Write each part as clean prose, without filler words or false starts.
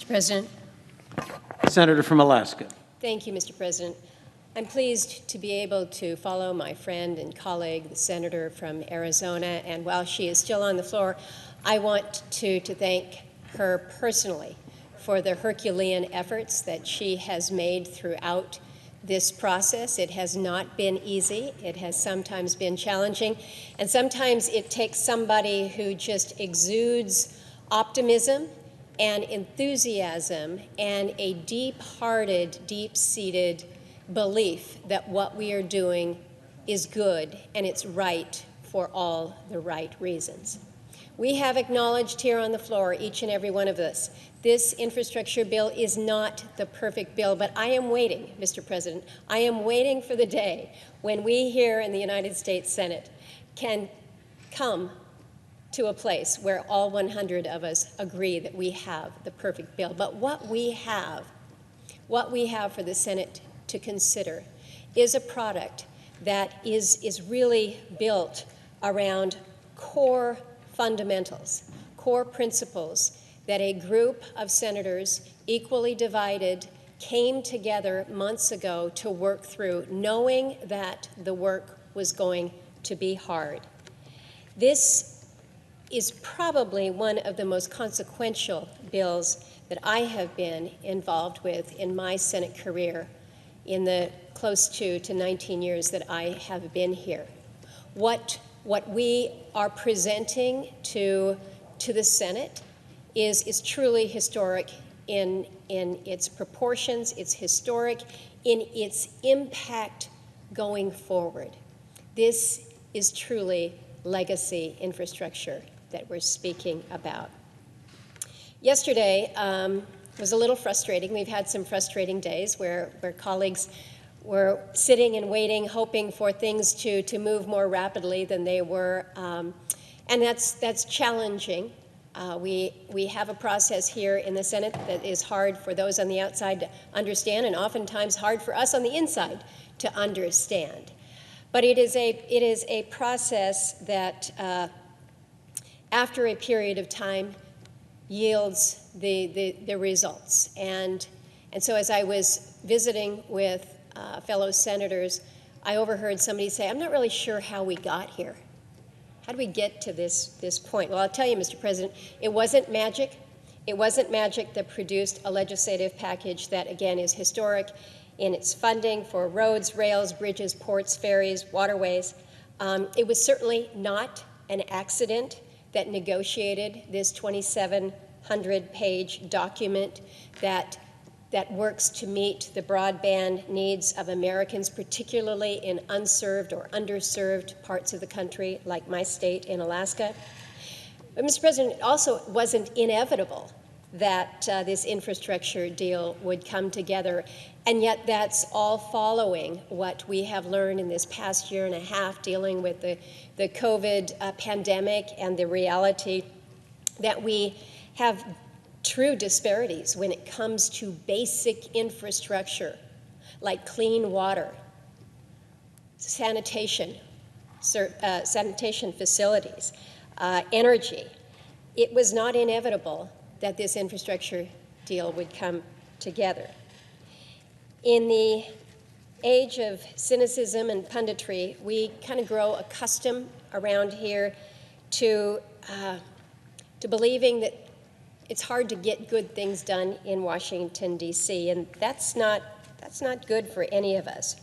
Mr. President. Senator from Alaska. Thank you, Mr. President. I'm pleased to be able to follow my friend and colleague, the senator from Arizona, and while she is still on the floor, I want to thank her personally for the Herculean efforts that she has made throughout this process. It has not been easy. It has sometimes been challenging, and sometimes it takes somebody who just exudes optimism and enthusiasm and a deep-hearted, deep-seated belief that what we are doing is good and it's right for all the right reasons. We have acknowledged here on the floor, each and every one of us, this infrastructure bill is not the perfect bill, but I am waiting, Mr. President, I am waiting for the day when we here in the United States Senate can come to a place where all 100 of us agree that we have the perfect bill. But what we have for the Senate to consider is a product that is really built around core fundamentals, core principles that a group of senators, equally divided, came together months ago to work through, knowing that the work was going to be hard. This is probably one of the most consequential bills that I have been involved with in my Senate career in the close to 19 years that I have been here. What we are presenting to the Senate is truly historic in its proportions. It's historic in its impact going forward. This is truly legacy infrastructure that we're speaking about. Yesterday was a little frustrating. We've had some frustrating days where colleagues were sitting and waiting, hoping for things to move more rapidly than they were, and that's challenging. We have a process here in the Senate that is hard for those on the outside to understand, and oftentimes hard for us on the inside to understand. But it is a process that, after a period of time, yields the results. And so as I was visiting with fellow senators, I overheard somebody say, "I'm not really sure how we got here. How did we get to this point?" Well, I'll tell you, Mr. President, it wasn't magic. It wasn't magic that produced a legislative package that, again, is historic in its funding for roads, rails, bridges, ports, ferries, waterways. It was certainly not an accident that negotiated this 2,700-page document that works to meet the broadband needs of Americans, particularly in unserved or underserved parts of the country, like my state in Alaska. But, Mr. President, it also wasn't inevitable that this infrastructure deal would come together, and yet that's all following what we have learned in this past year and a half dealing with the COVID pandemic and the reality that we have true disparities when it comes to basic infrastructure like clean water, sanitation facilities, energy. It was not inevitable that this infrastructure deal would come together. In the age of cynicism and punditry, we kind of grow accustomed around here to believing that it's hard to get good things done in Washington, D.C., and that's not good for any of us.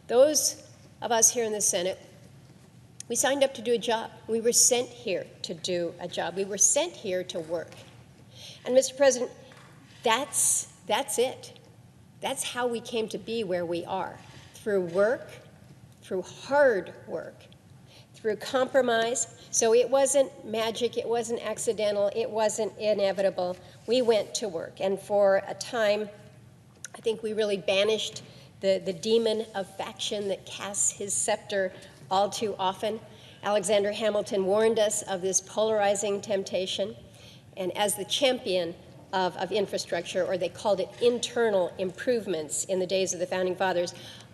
Those of us here in the Senate, we signed up to do a job. We were sent here to do a job. We were sent here to work. And, Mr. President, that's it. That's how we came to be where we are, through work, through hard work, through compromise. So it wasn't magic, it wasn't accidental, it wasn't inevitable. We went to work, and for a time, I think we really banished the demon of faction that casts his scepter all too often. Alexander Hamilton warned us of this polarizing temptation, and as the champion of infrastructure, or they called it internal improvements in the days of the Founding Fathers,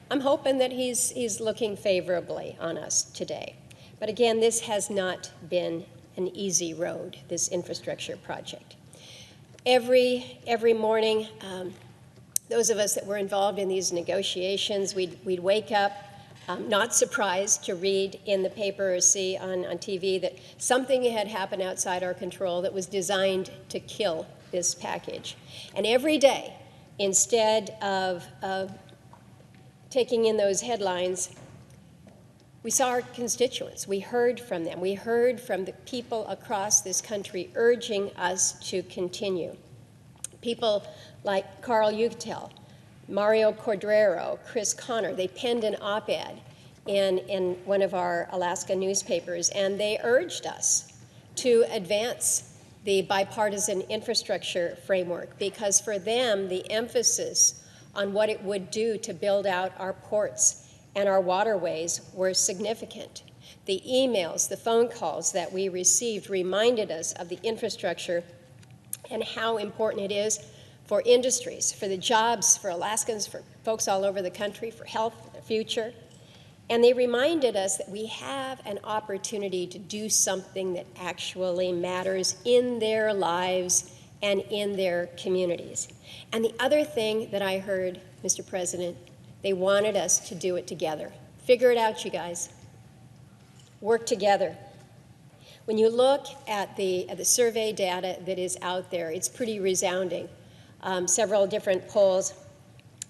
I'm hoping that he's looking favorably on us today. But again, this has not been an easy road, this infrastructure project. Every morning, those of us that were involved in these negotiations, we'd wake up not surprised to read in the paper or see on TV that something had happened outside our control that was designed to kill this package. And every day, instead of taking in those headlines, we saw our constituents. We heard from them. We heard from the people across this country urging us to continue. People like Carl Yucatel, Mario Cordero, Chris Connor, they penned an op-ed in one of our Alaska newspapers, and they urged us to advance the bipartisan infrastructure framework, because for them, the emphasis on what it would do to build out our ports and our waterways were significant. The emails, the phone calls that we received reminded us of the infrastructure and how important it is for industries, for the jobs, for Alaskans, for folks all over the country, for health, for the future. And they reminded us that we have an opportunity to do something that actually matters in their lives and in their communities. And the other thing that I heard, Mr. President, they wanted us to do it together. Figure it out, you guys. Work together. When you look at the survey data that is out there, it's pretty resounding. Several different polls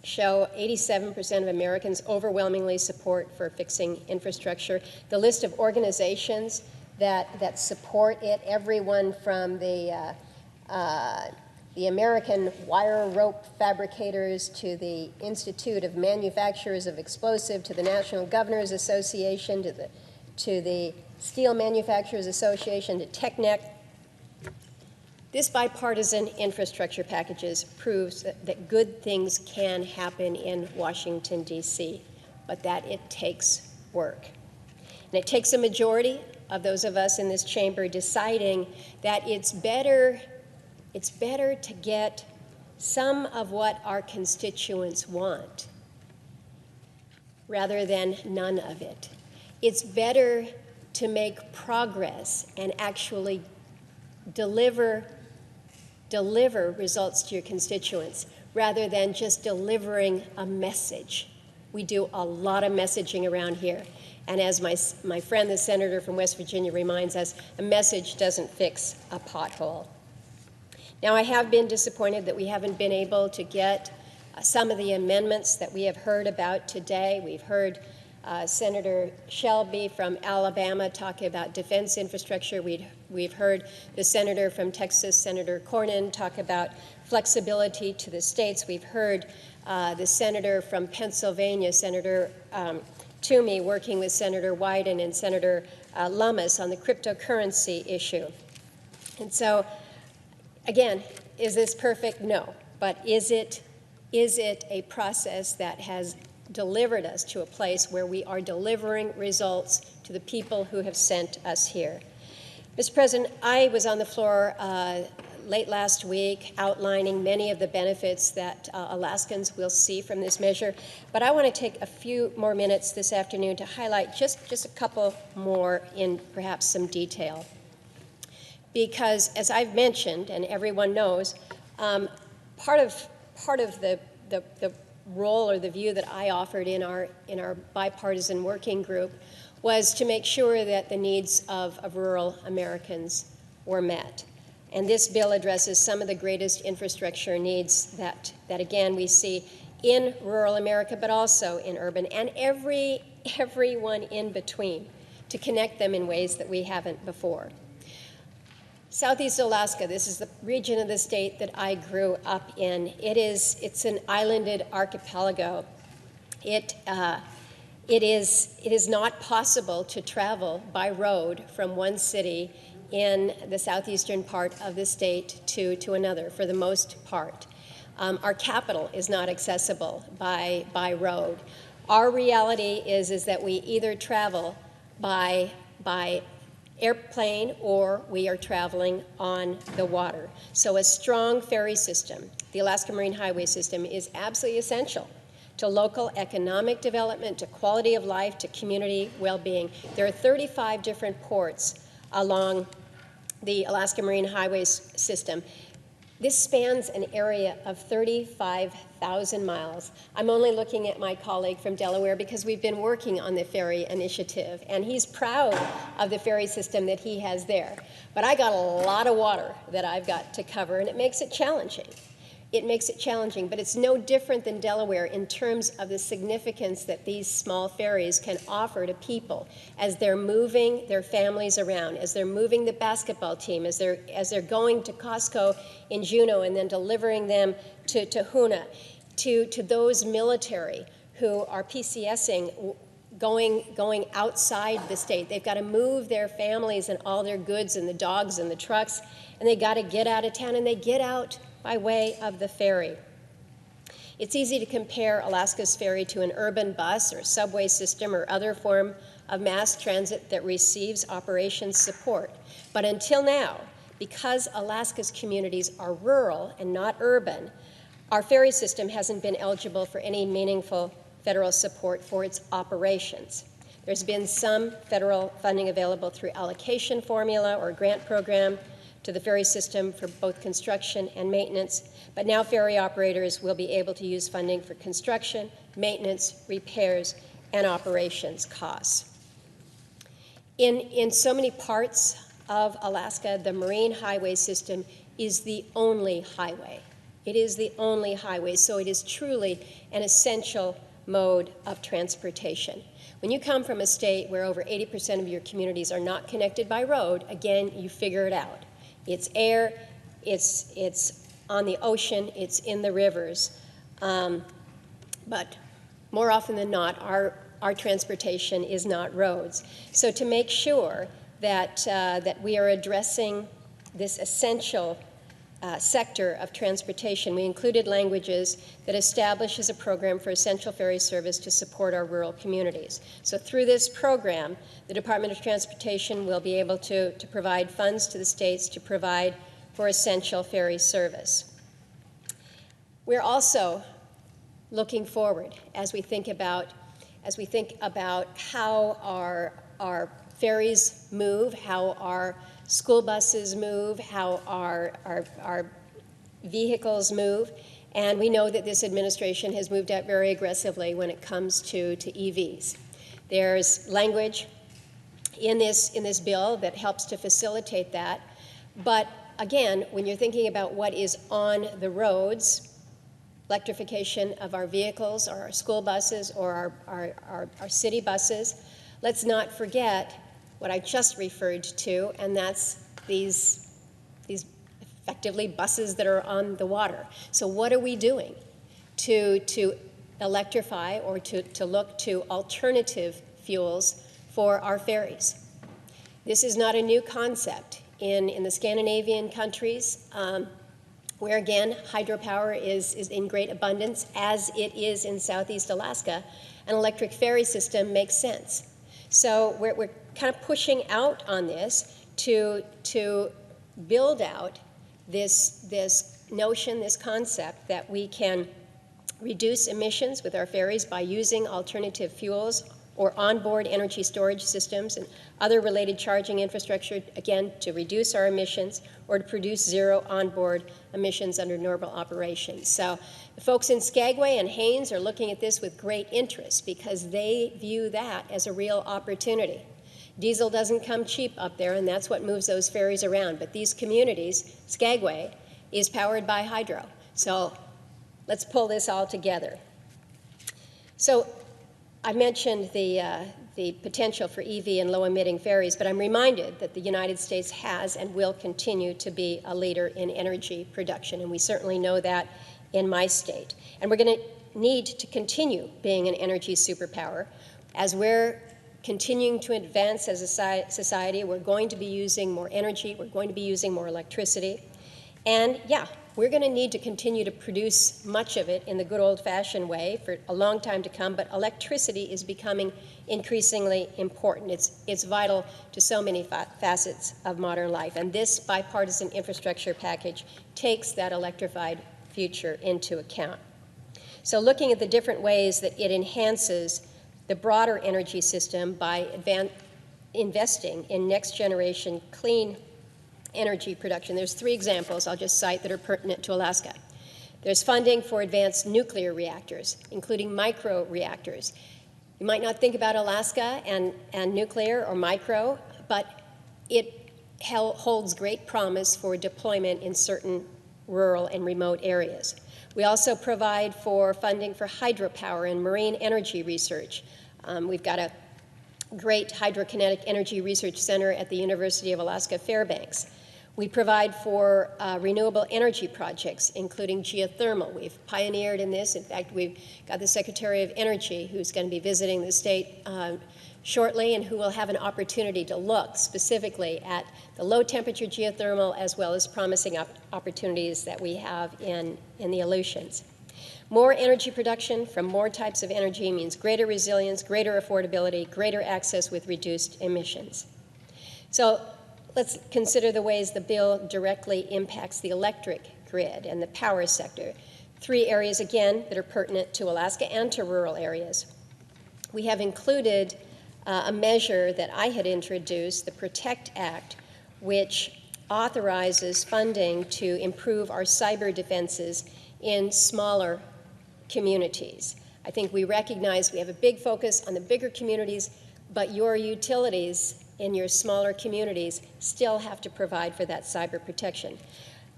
show 87% of Americans overwhelmingly support for fixing infrastructure. The list of organizations that support it, everyone from the American Wire Rope Fabricators to the Institute of Manufacturers of Explosive to the National Governors Association to the Steel Manufacturers Association to TechNet. This bipartisan infrastructure package proves that good things can happen in Washington, D.C., but that it takes work. And it takes a majority of those of us in this chamber deciding that it's better to get some of what our constituents want rather than none of it. It's better to make progress and actually deliver results to your constituents rather than just delivering a message. We do a lot of messaging around here. And as my friend, the senator from West Virginia, reminds us, a message doesn't fix a pothole. Now, I have been disappointed that we haven't been able to get some of the amendments that we have heard about today. We've heard Senator Shelby from Alabama talking about defense infrastructure. We've heard the senator from Texas, Senator Cornyn, talk about flexibility to the states. We've heard the senator from Pennsylvania, Senator Toomey, working with Senator Wyden and Senator Lummis on the cryptocurrency issue. And so, again, is this perfect? No. But is it a process that has delivered us to a place where we are delivering results to the people who have sent us here? Mr. President, I was on the floor late last week outlining many of the benefits that Alaskans will see from this measure, but I want to take a few more minutes this afternoon to highlight just a couple more in perhaps some detail. Because, as I've mentioned, and everyone knows, part of the role or the view that I offered in our bipartisan working group was to make sure that the needs of rural Americans were met. And this bill addresses some of the greatest infrastructure needs that again, we see in rural America, but also in urban, and everyone in between, to connect them in ways that we haven't before. Southeast Alaska, this is the region of the state that I grew up in. It's an islanded archipelago. It is not possible to travel by road from one city in the southeastern part of the state to another, for the most part. Our capital is not accessible by road. Our reality is that we either travel by airplane or we are traveling on the water. So a strong ferry system, the Alaska Marine Highway System, is absolutely essential to local economic development, to quality of life, to community well-being. There are 35 different ports along the Alaska Marine Highway System. This spans an area of 35,000 miles. I'm only looking at my colleague from Delaware because we've been working on the ferry initiative, and he's proud of the ferry system that he has there. But I got a lot of water that I've got to cover, and it makes it challenging. It makes it challenging, but it's no different than Delaware in terms of the significance that these small ferries can offer to people as they're moving their families around, as they're moving the basketball team, as they're going to Costco in Juneau and then delivering them to Hoonah, to those military who are PCSing, going outside the state. They've got to move their families and all their goods and the dogs and the trucks, and they got to get out of town, and they get out by way of the ferry. It's easy to compare Alaska's ferry to an urban bus or subway system or other form of mass transit that receives operations support. But until now, because Alaska's communities are rural and not urban, our ferry system hasn't been eligible for any meaningful federal support for its operations. There's been some federal funding available through allocation formula or grant program to the ferry system for both construction and maintenance, but now ferry operators will be able to use funding for construction, maintenance, repairs, and operations costs. In so many parts of Alaska, the marine highway system is the only highway. It is the only highway, so it is truly an essential mode of transportation. When you come from a state where over 80% of your communities are not connected by road, again, you figure it out. It's air, it's on the ocean, it's in the rivers. But more often than not, our transportation is not roads. So to make sure that we are addressing this essential sector of transportation, we included languages that establishes a program for essential ferry service to support our rural communities. So through this program, the Department of Transportation will be able to provide funds to the states to provide for essential ferry service. We're also looking forward as we think about how our ferries move, how our school buses move, how our vehicles move, and we know that this administration has moved out very aggressively when it comes to EVs. There's language in this bill that helps to facilitate that, but again, when you're thinking about what is on the roads, electrification of our vehicles or our school buses or our city buses, let's not forget what I just referred to, and that's these effectively buses that are on the water. So what are we doing to electrify or to look to alternative fuels for our ferries? This is not a new concept. In the Scandinavian countries, where again hydropower is in great abundance, as it is in Southeast Alaska, an electric ferry system makes sense. So we're kind of pushing out on this to build out this notion, this concept that we can reduce emissions with our ferries by using alternative fuels or onboard energy storage systems and other related charging infrastructure, again, to reduce our emissions or to produce zero onboard emissions under normal operations. So the folks in Skagway and Haines are looking at this with great interest because they view that as a real opportunity. Diesel doesn't come cheap up there, and that's what moves those ferries around. But these communities, Skagway, is powered by hydro. So let's pull this all together. So I mentioned the potential for EV and low-emitting ferries, but I'm reminded that the United States has and will continue to be a leader in energy production, and we certainly know that in my state. And we're going to need to continue being an energy superpower. As we're continuing to advance as a society, we're going to be using more energy, we're going to be using more electricity, and yeah, we're going to need to continue to produce much of it in the good old-fashioned way for a long time to come, but electricity is becoming increasingly important. It's vital to so many facets of modern life, and this bipartisan infrastructure package takes that electrified future into account. So looking at the different ways that it enhances the broader energy system by investing in next-generation clean energy production. There's 3 examples I'll just cite that are pertinent to Alaska. There's funding for advanced nuclear reactors, including micro-reactors. You might not think about Alaska and nuclear or micro, but it holds great promise for deployment in certain rural and remote areas. We also provide for funding for hydropower and marine energy research. We've got a great hydrokinetic energy research center at the University of Alaska Fairbanks. We provide for renewable energy projects, including geothermal. We've pioneered in this. In fact, we've got the Secretary of Energy who's going to be visiting the state shortly and who will have an opportunity to look specifically at the low-temperature geothermal as well as promising opportunities that we have in the Aleutians. More energy production from more types of energy means greater resilience, greater affordability, greater access with reduced emissions. So let's consider the ways the bill directly impacts the electric grid and the power sector. 3 areas, again, that are pertinent to Alaska and to rural areas. We have included a measure that I had introduced, the PROTECT Act, which authorizes funding to improve our cyber defenses in smaller communities. I think we recognize we have a big focus on the bigger communities, but your utilities in your smaller communities still have to provide for that cyber protection.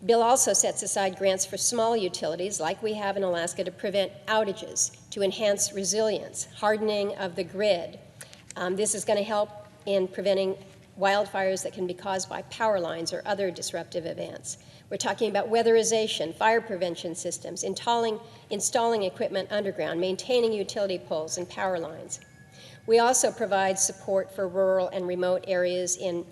Bill also sets aside grants for small utilities, like we have in Alaska, to prevent outages, to enhance resilience, hardening of the grid. This is going to help in preventing wildfires that can be caused by power lines or other disruptive events. We're talking about weatherization, fire prevention systems, installing equipment underground, maintaining utility poles and power lines. We also provide support for rural and remote areas in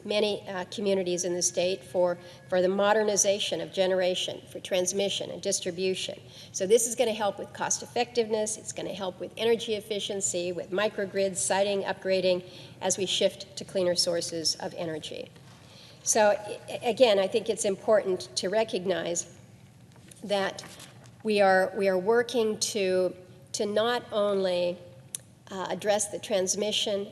many communities in the state for the modernization of generation, for transmission and distribution. So this is going to help with cost effectiveness, it's going to help with energy efficiency, with microgrids, siting, upgrading, as we shift to cleaner sources of energy. So again, I think it's important to recognize that we are working to not only address the transmission,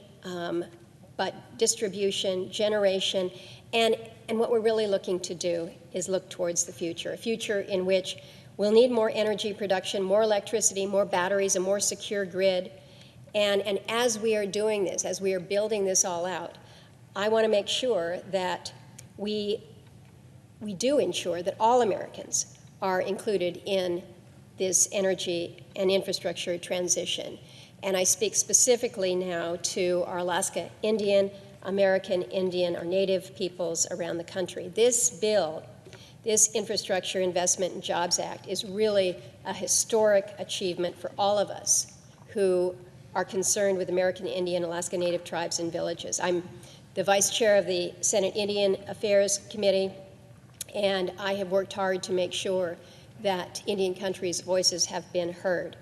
but distribution, generation, and what we're really looking to do is look towards the future, a future in which we'll need more energy production, more electricity, more batteries, a more secure grid. And as we are doing this, as we are building this all out, I want to make sure that we do ensure that all Americans are included in this energy and infrastructure transition. And I speak specifically now to our Alaska Indian, American Indian, our Native peoples around the country. This bill, this Infrastructure Investment and Jobs Act, is really a historic achievement for all of us who are concerned with American Indian, Alaska Native tribes and villages. I'm the vice chair of the Senate Indian Affairs Committee, and I have worked hard to make sure that Indian country's voices have been heard.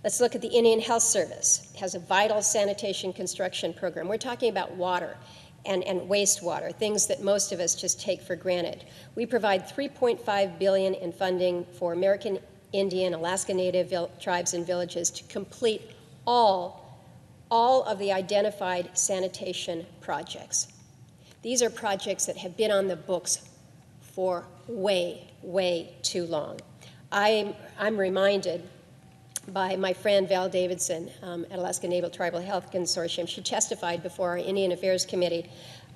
Let's look at the Indian Health Service. It has a vital sanitation construction program. We're talking about water and wastewater, things that most of us just take for granted. We provide $3.5 billion in funding for American Indian, Alaska Native tribes and villages to complete all of the identified sanitation projects. These are projects that have been on the books for way, way too long. I'm reminded by my friend Val Davidson at Alaska Native Tribal Health Consortium. She testified before our Indian Affairs Committee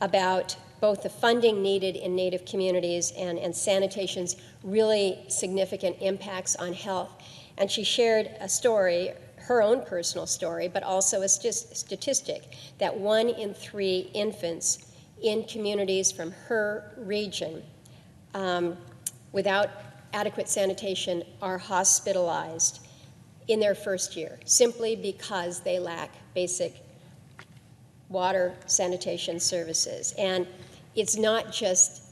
about both the funding needed in Native communities and sanitation's really significant impacts on health. And she shared a story, her own personal story, but also a statistic that 1 in 3 infants in communities from her region without adequate sanitation are hospitalized in their first year, simply because they lack basic water sanitation services. And it's not just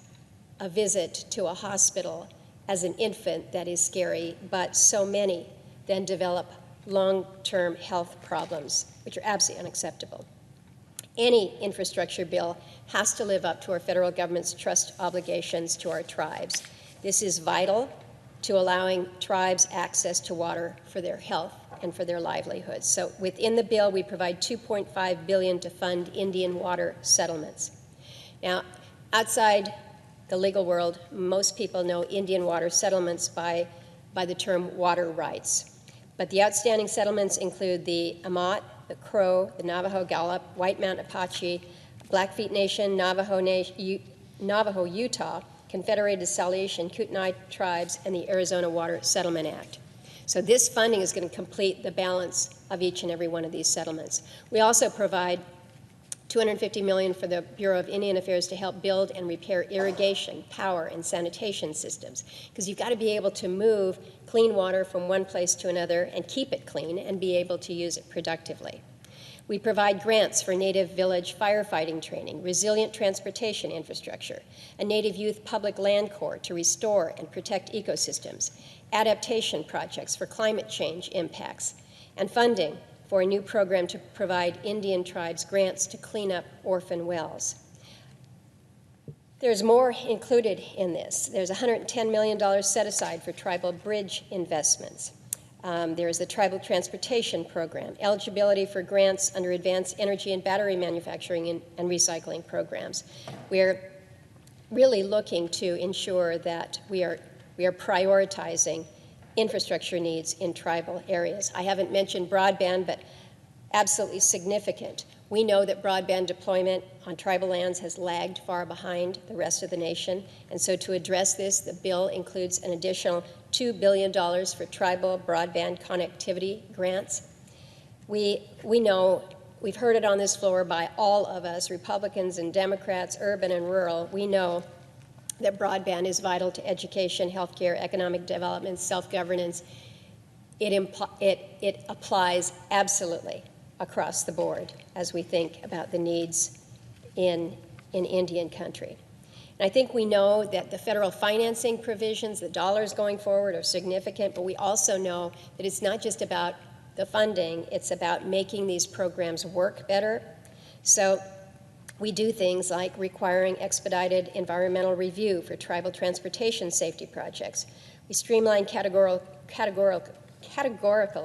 a visit to a hospital as an infant that is scary, but so many then develop long-term health problems, which are absolutely unacceptable. Any infrastructure bill has to live up to our federal government's trust obligations to our tribes. This is vital to allowing tribes access to water for their health and for their livelihoods. So within the bill, we provide $2.5 billion to fund Indian water settlements. Now, Outside the legal world, most people know Indian water settlements by the term water rights. But the outstanding settlements include the Amat, the Crow, the Navajo Gallup, White Mount Apache, Blackfeet Nation, Navajo, Utah, Confederated Salish and Kootenai tribes, and the Arizona Water Settlement Act. So this funding is going to complete the balance of each and every one of these settlements. We also provide $250 million for the Bureau of Indian Affairs to help build and repair irrigation, power, and sanitation systems, because you've got to be able to move clean water from one place to another and keep it clean and be able to use it productively. We provide grants for Native village firefighting training, resilient transportation infrastructure, a Native youth public land corps to restore and protect ecosystems, adaptation projects for climate change impacts, and funding for a new program to provide Indian tribes grants to clean up orphan wells. There's more included in this. There's $110 million set aside for tribal bridge investments. There's the Tribal Transportation Program, eligibility for grants under advanced energy and battery manufacturing and recycling programs. We're really looking to ensure that we are prioritizing infrastructure needs in tribal areas. I haven't mentioned broadband, but absolutely significant. We know that broadband deployment on tribal lands has lagged far behind the rest of the nation, and so to address this, the bill includes an additional $2 billion for tribal broadband connectivity grants. We know, we've heard it on this floor by all of us, Republicans and Democrats, urban and rural, we know that broadband is vital to education, healthcare, economic development, self-governance. It applies absolutely across the board as we think about the needs in Indian country. And I think we know that the federal financing provisions, the dollars going forward, are significant, but we also know that it's not just about the funding, it's about making these programs work better. So we do things like requiring expedited environmental review for tribal transportation safety projects. We streamline categorical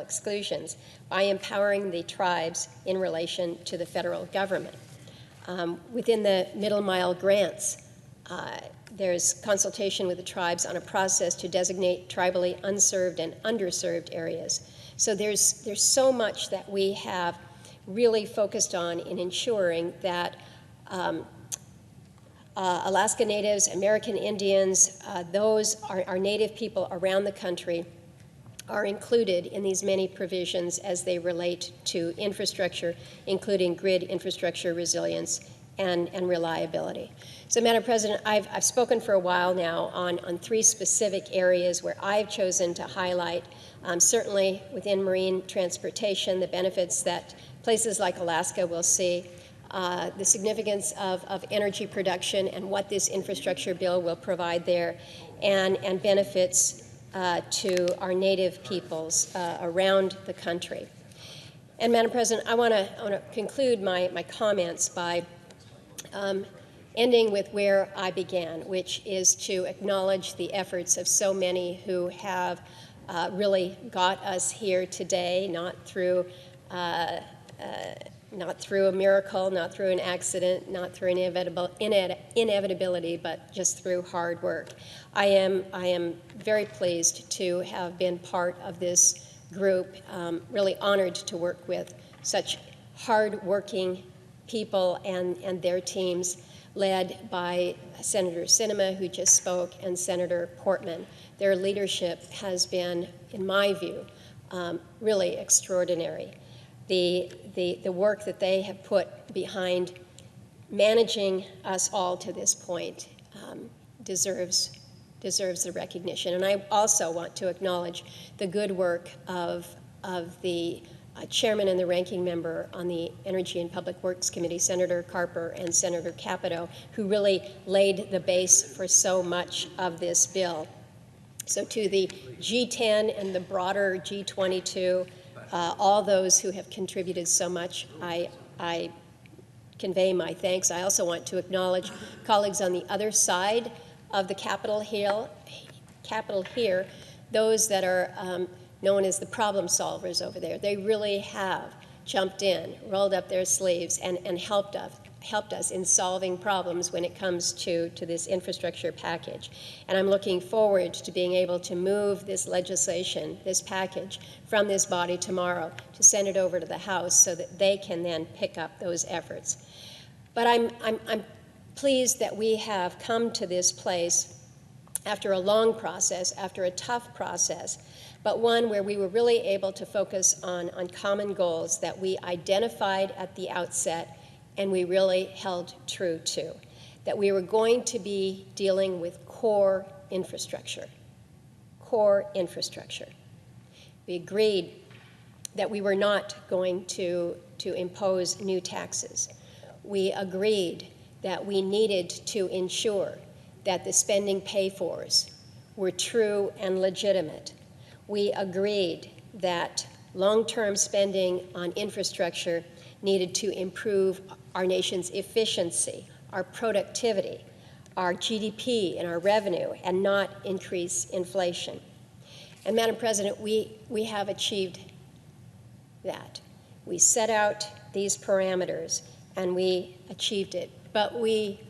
exclusions by empowering the tribes in relation to the federal government. Within the middle mile grants, there's consultation with the tribes on a process to designate tribally unserved and underserved areas. So there's so much that we have really focused on in ensuring that Alaska Natives, American Indians, those are Native people around the country are included in these many provisions as they relate to infrastructure, including grid infrastructure resilience and reliability. So, Madam President, I've spoken for a while now on three specific areas where I've chosen to highlight, certainly within marine transportation, the benefits that places like Alaska will see, the significance of energy production and what this infrastructure bill will provide there, and benefits to our Native peoples around the country. And Madam President, I want to conclude my comments by ending with where I began, which is to acknowledge the efforts of so many who have really got us here today, not through a miracle, not through an accident, not through inevitability, but just through hard work. I am very pleased to have been part of this group, really honored to work with such hard-working people and their teams, led by Senator Sinema, who just spoke, and Senator Portman. Their leadership has been, in my view, really extraordinary. The work that they have put behind managing us all to this point deserves the recognition. And I also want to acknowledge the good work of the chairman and the ranking member on the Energy and Public Works Committee, Senator Carper and Senator Capito, who really laid the base for so much of this bill. So to the G10 and the broader G22, all those who have contributed so much, I convey my thanks. I also want to acknowledge colleagues on the other side of the Capitol here, those that are known as the problem solvers over there. They really have jumped in, rolled up their sleeves, and helped helped us in solving problems when it comes to this infrastructure package. And I'm looking forward to being able to move this legislation, this package, from this body tomorrow to send it over to the House so that they can then pick up those efforts. But I'm pleased that we have come to this place after a long process, after a tough process, but one where we were really able to focus on common goals that we identified at the outset and we really held true to, that we were going to be dealing with core infrastructure. Core infrastructure. We agreed that we were not going to impose new taxes. We agreed that we needed to ensure that the spending pay-fors were true and legitimate. We agreed that long-term spending on infrastructure needed to improve our nation's efficiency, our productivity, our GDP and our revenue, and not increase inflation. And Madam President, we have achieved that. We set out these parameters and we achieved it, but we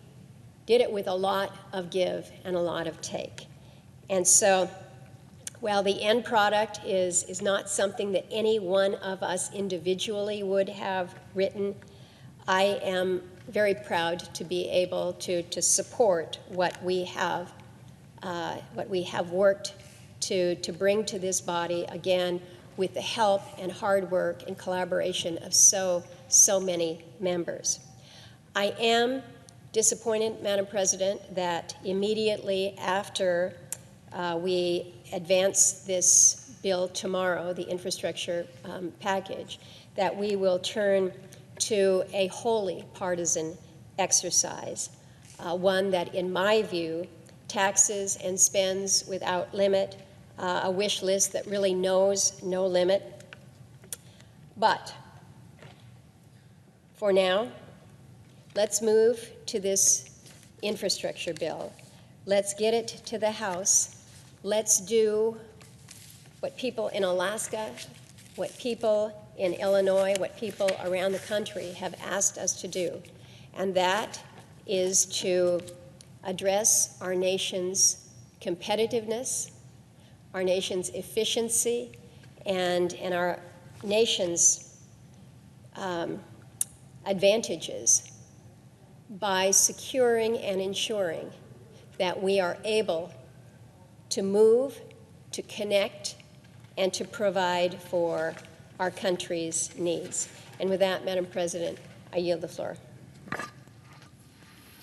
did it with a lot of give and a lot of take. And so, while the end product is not something that any one of us individually would have written, I am very proud to be able to support what we have worked to bring to this body, again, with the help and hard work and collaboration of so many members. I am disappointed, Madam President, that immediately after we advance this bill tomorrow, the infrastructure package, that we will turn to a wholly partisan exercise, one that, in my view, taxes and spends without limit, a wish list that really knows no limit. But for now, let's move to this infrastructure bill. Let's get it to the House. Let's do what people in Alaska, what people in Illinois, what people around the country have asked us to do, and that is to address our nation's competitiveness, our nation's efficiency, and our nation's advantages by securing and ensuring that we are able to move, to connect, and to provide for our country's needs. And with that, Madam President, I yield the floor.